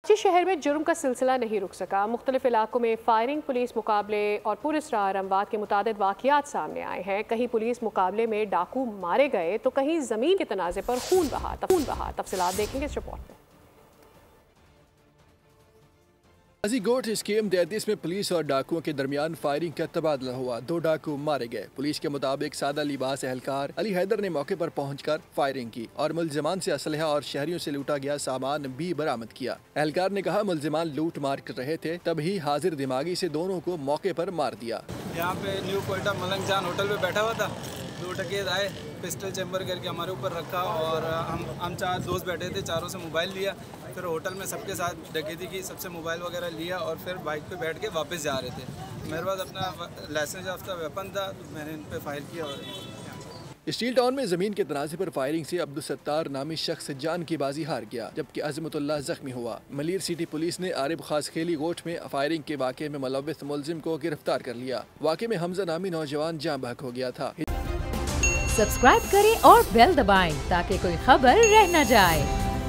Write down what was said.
कराची शहर में जुर्म का सिलसिला नहीं रुक सका। मुख्तलिफ इलाकों में फायरिंग, पुलिस मुकाबले और पुरअसरार अमवात के मुतादिद वाक़ियात सामने आए हैं। कहीं पुलिस मुकाबले में डाकू मारे गए तो कहीं ज़मीन के तनाज़े पर खून बहा। तफसीलात देखेंगे इस रिपोर्ट में। काजीकोट स्कीम 33 में पुलिस और डाकुओं के दरमियान फायरिंग का तबादला हुआ। 2 डाकू मारे गए। पुलिस के मुताबिक सादा लिबास एहलकार अली हैदर ने मौके पर पहुंचकर फायरिंग की और मुल्जिमान से असलहा और शहरियों से लूटा गया सामान भी बरामद किया। एहलकार ने कहा मुल्जिमान लूट मार कर रहे थे, तभी हाजिर दिमागी से दोनों को मौके पर मार दिया। यहाँ पे न्यू कोयटा मलंग जान होटल पे बैठा हुआ था। 2 डकैत आए, पिस्टल चैम्बर करके हमारे ऊपर रखा और हम 4 दोस्त बैठे थे, चारों से मोबाइल लिया। फिर होटल में सबके साथ डकैती की, सबसे मोबाइल वगैरह लिया और फिर बाइक पे बैठ के वापस जा रहे थे। मेरे पास अपना लाइसेंस याफ्ता वेपन था, तो मैंने इन पे फायर किया। और स्टील टाउन में जमीन के तनाज़े पर फायरिंग से अब्दुल सत्तार नामी शख्स जान की बाजी हार गया, जबकि अजमतुल्लाह जख्मी हुआ। मलीर सिटी पुलिस ने आरिफ खास खेली गोट में फायरिंग के वाक़े में मुलव्विस मुलजिम को गिरफ्तार कर लिया। वाक़े में हमजा नामी नौजवान जाँ बहक हो गया था। सब्सक्राइब करें और बेल दबाएं ताकि कोई खबर रह न जाए।